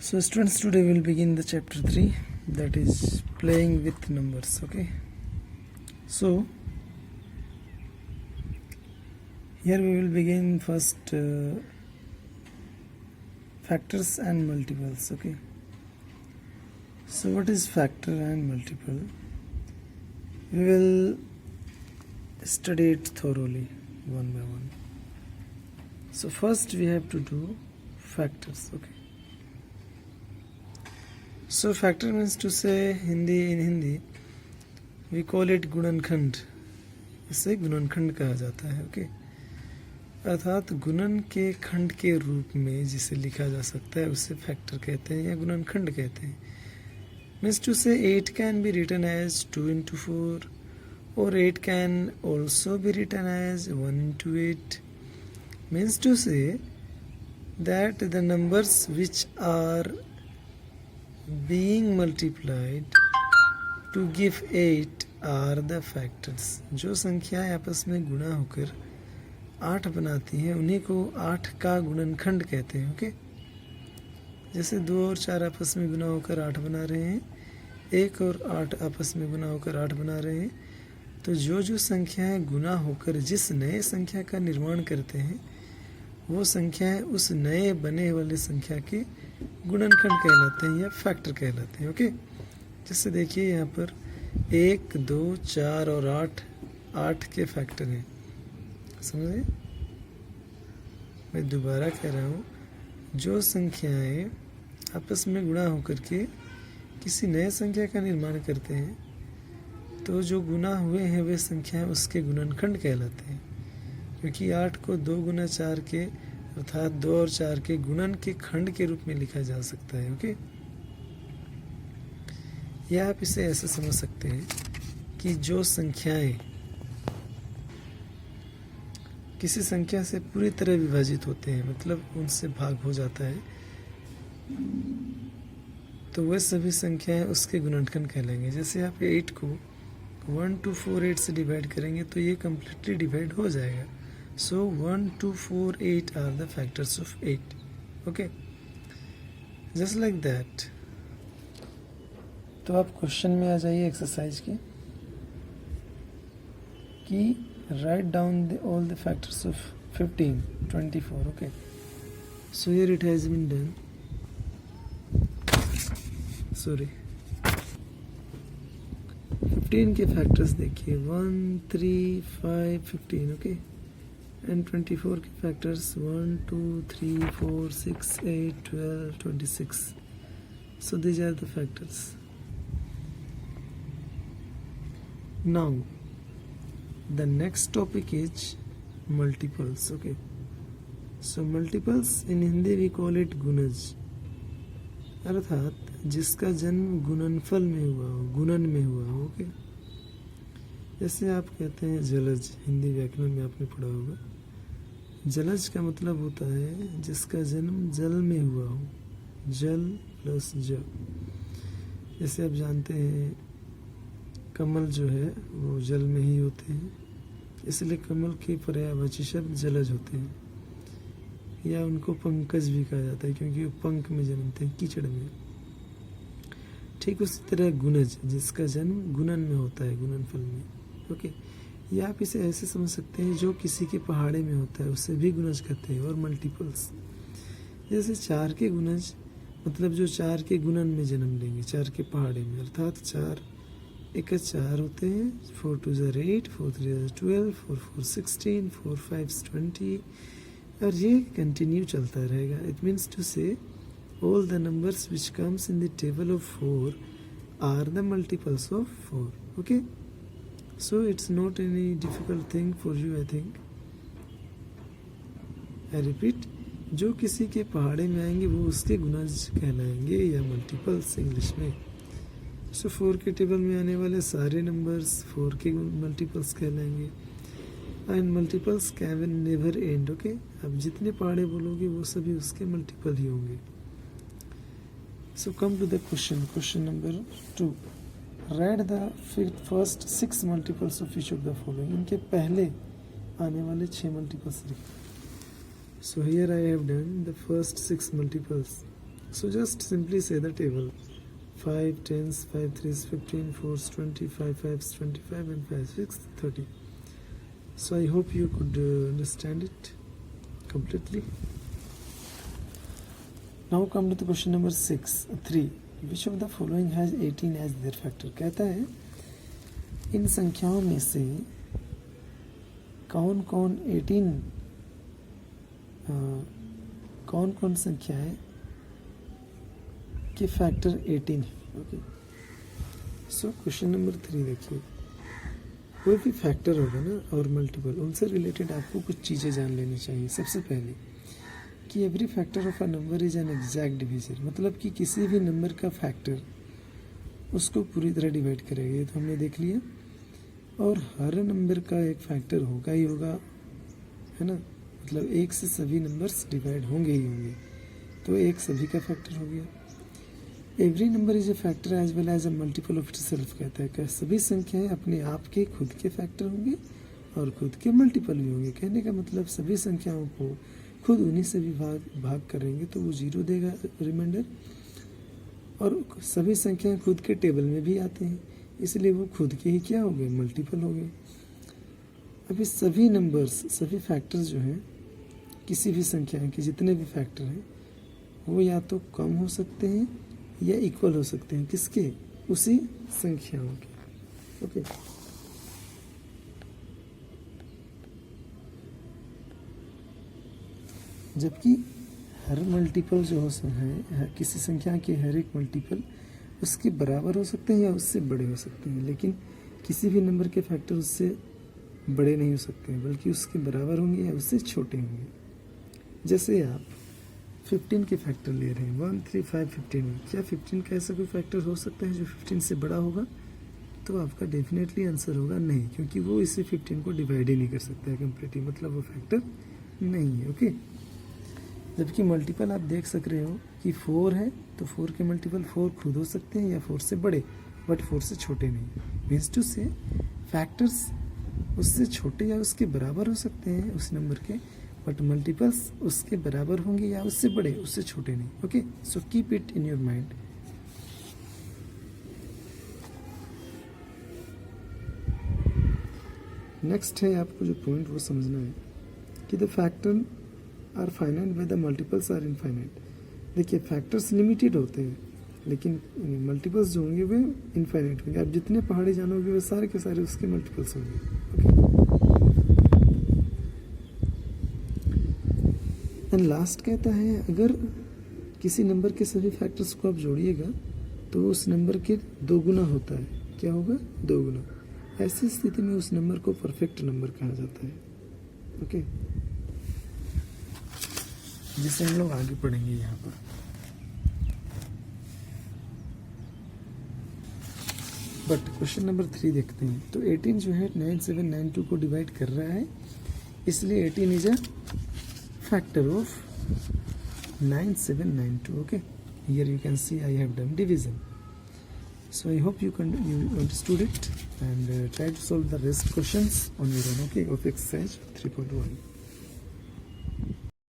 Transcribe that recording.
So students, today we will begin the chapter 3, that is playing with numbers. Okay, so here we will begin first factors and multiples. Okay, so what is factor and multiple? We will study it thoroughly one by one. So first we have to do factors. Okay, so factor means to say in Hindi we call it गुणनखंड. इसे गुणनखंड कहा जाता है. Okay, अर्थात गुणन के खंड के रूप में जिसे लिखा जा सकता है उसे फैक्टर कहते हैं या गुणनखंड कहते हैं. मीन्स टू से 8 can be written as 2 into 4 or 8 can also be written as 1 into 8. Means to say that the numbers which are being multiplied to give 8 are the factors. जो संख्याएं आपस में गुणा होकर 8 बनाती हैं उन्हीं को 8 का गुणनखंड कहते हैं. ओके, जैसे 2 और 4 आपस में गुणा होकर 8 बना रहे हैं, 1 और 8 आपस में गुणा होकर 8 बना रहे हैं. तो जो संख्याएं गुणा होकर जिस नए संख्या का निर्माण करते हैं वो संख्याएं उस नए बने वाले संख्या के गुणनखंड कहलाते हैं या फैक्टर कहलाते हैं. ओके, जैसे देखिए यहाँ पर 1, 2, 4 और 8 के फैक्टर हैं. समझे? मैं दोबारा कह रहा हूँ, जो संख्याएं आपस में गुणा होकर के किसी नए संख्या का निर्माण करते हैं तो जो गुणा हुए हैं वे संख्याएं उसके गुणनखंड कहलाते हैं, क्योंकि 8 को 2 गुना 4 के अर्थात 2 और 4 के गुणन के खंड के रूप में लिखा जा सकता है. ओके, या आप इसे ऐसे समझ सकते हैं कि जो संख्याएं किसी संख्या से पूरी तरह विभाजित होते हैं, मतलब उनसे भाग हो जाता है, तो वह सभी संख्याएं उसके गुणनखंड कहलाएंगे. जैसे आप 8 को 1, 2, 4, 8 से डिवाइड करेंगे तो ये कम्प्लीटली डिवाइड हो जाएगा. So 1, 2, 4, 8 are the factors of 8. Okay, just like that. तो आप क्वेश्चन में आ जाइए एक्सरसाइज के कि write down all the factors of 15, 24. Okay, so here it has been done. Sorry, 15 के फैक्टर्स देखिए 1, 3, 5, 15. ओके, एंड 24 के factors 1, 2, 3, 4, 6, 8, 12, 26. So these are the factors. Now the next topic is multiples. Okay, so multiples in Hindi we call it गुणज, अर्थात जिसका जन्म गुणनफल में हुआ हो, गुणन में हुआ हो. ओके, जैसे आप कहते हैं जलज, हिंदी व्याकरण में आपने पढ़ा होगा. जलज का मतलब होता है जिसका जन्म जल में हुआ हो, जल प्लस ज. जैसे आप जानते हैं कमल जो है वो जल में ही होते हैं, इसलिए कमल के पर्यायवाची शब्द जलज होते हैं, या उनको पंकज भी कहा जाता है क्योंकि वो पंख में जन्मते हैं, कीचड़ में. ठीक उसी तरह गुणज, जिसका जन्म गुणन में होता है, गुणनफल में. ओके, या आप इसे ऐसे समझ सकते हैं जो किसी के पहाड़े में होता है उसे भी गुणज कहते हैं. और मल्टीपल्स जैसे 4 के गुणज, मतलब जो 4 के गुणन में जन्म लेंगे 4 के पहाड़े में, अर्थात 4 1 4 होते हैं, 4 2 8, 4 3 12, 4 4 16, 4 5 20, और ये कंटिन्यू चलता रहेगा. इट मीन्स टू से all the numbers which comes in the table of 4 are the multiples of 4. Okay, so it's not any difficult thing for you, I think. I repeat, जो किसी के पहाड़े में आएंगे वो उसके गुणज कहलाएंगे या मल्टीपल्स इंग्लिश में. सो 4 के टेबल में आने वाले सारे नंबर्स 4 के मल्टीपल्स कहलाएंगे. And multiples can never end. Okay, अब जितने पहाड़े बोलोगे वो सभी उसके मल्टीपल ही होंगे. So come to the question number 2. Write the first 6 multiples of each of the following. इनके पहले आने वाले 6 multiples लिखिए. So here I have done the first 6 multiples. So just simply say the table. 5 10s, 5 3s 15, 4s 20, 5 5s 25 and 5 6 30. So I hope you could understand it completely. Now come to the question number 3. Which of the following has 18 as their factor? कहता है इन संख्याओं में से कौन कौन 18 कौन कौन संख्याएं के फैक्टर 18 है. ओके, सो क्वेश्चन नंबर 3 देखिए. कोई भी फैक्टर होगा ना और मल्टीपल, उनसे रिलेटेड आपको कुछ चीज़ें जान लेनी चाहिए. सबसे पहले कि every factor of a number is an exact divisor, मतलब कि किसी भी नंबर का फैक्टर उसको पूरी तरह डिवाइड करेगा. ये तो हमने देख लिया. और हर नंबर का एक फैक्टर होगा ही होगा, है ना. मतलब एक से सभी नंबर्स डिवाइड होंगे ही होंगे, तो एक सभी का फैक्टर हो गया. Every number is a factor as well as a multiple of itself, कहता है कि सभी संख्याएं अपने आप के खुद के फैक्टर होंगे और खुद के मल्टीपल भी होंगे. कहने का मतलब सभी संख्याओं को खुद उन्हीं से भी भाग करेंगे तो वो 0 देगा रिमाइंडर. और सभी संख्याएं खुद के टेबल में भी आते हैं, इसलिए वो खुद के ही क्या हो गए, मल्टीपल हो गए. अभी सभी नंबर्स, सभी फैक्टर्स जो हैं किसी भी संख्या के जितने भी फैक्टर हैं वो या तो कम हो सकते हैं या इक्वल हो सकते हैं. किसके? उसी संख्याओं के. ओके, जबकि हर मल्टीपल जो है किसी संख्या के हर एक मल्टीपल उसके बराबर हो सकते हैं या उससे बड़े हो सकते हैं, लेकिन किसी भी नंबर के फैक्टर उससे बड़े नहीं हो सकते हैं, बल्कि उसके बराबर होंगे या उससे छोटे होंगे. जैसे आप 15 के फैक्टर ले रहे हैं, 1 3 5 15, क्या 15 का ऐसा कोई फैक्टर हो सकता है जो 15 से बड़ा होगा? तो आपका डेफिनेटली आंसर होगा नहीं, क्योंकि वो इसे 15 को डिवाइड ही नहीं कर सकता है कंप्लीटली, मतलब वो फैक्टर नहीं है. ओके, जबकि मल्टीपल आप देख सक रहे हो कि 4 है तो 4 के मल्टीपल 4 खुद हो सकते हैं या 4 से बड़े, बट 4 से छोटे नहीं. मीन्स टू से फैक्टर्स उससे छोटे या उसके बराबर हो सकते हैं उस नंबर के, बट मल्टीपल्स उसके बराबर होंगे या उससे बड़े, उससे छोटे नहीं. Okay, so keep it in your mind. Next है आपको जो पॉइंट वो समझना है कि the factor are finite by the multiples are infinite. देखिए फैक्टर्स लिमिटेड होते हैं लेकिन मल्टीपल्स जो होंगे वे इनफाइनाइट होंगे. आप जितने पहाड़ी जानोगे वे सारे के सारे उसके मल्टीपल्स होंगे. ओके, एंड लास्ट कहता है अगर किसी नंबर के सभी फैक्टर्स को आप जोड़िएगा तो उस नंबर के 2 गुना होता है. क्या होगा? 2 गुना. ऐसी स्थिति में उस नंबर को परफेक्ट नंबर कहा जाता है. ओके, जिसे हम लोग आगे पढ़ेंगे यहाँ पर. बट क्वेश्चन नंबर 3 देखते हैं. तो 18 जो है 9792 को डिवाइड कर रहा है, इसलिए 18 is a factor of 9792. Okay, here you can see I have done division. So I hope you understood it and try to solve the rest questions on your own. Okay, of exercise 3.1.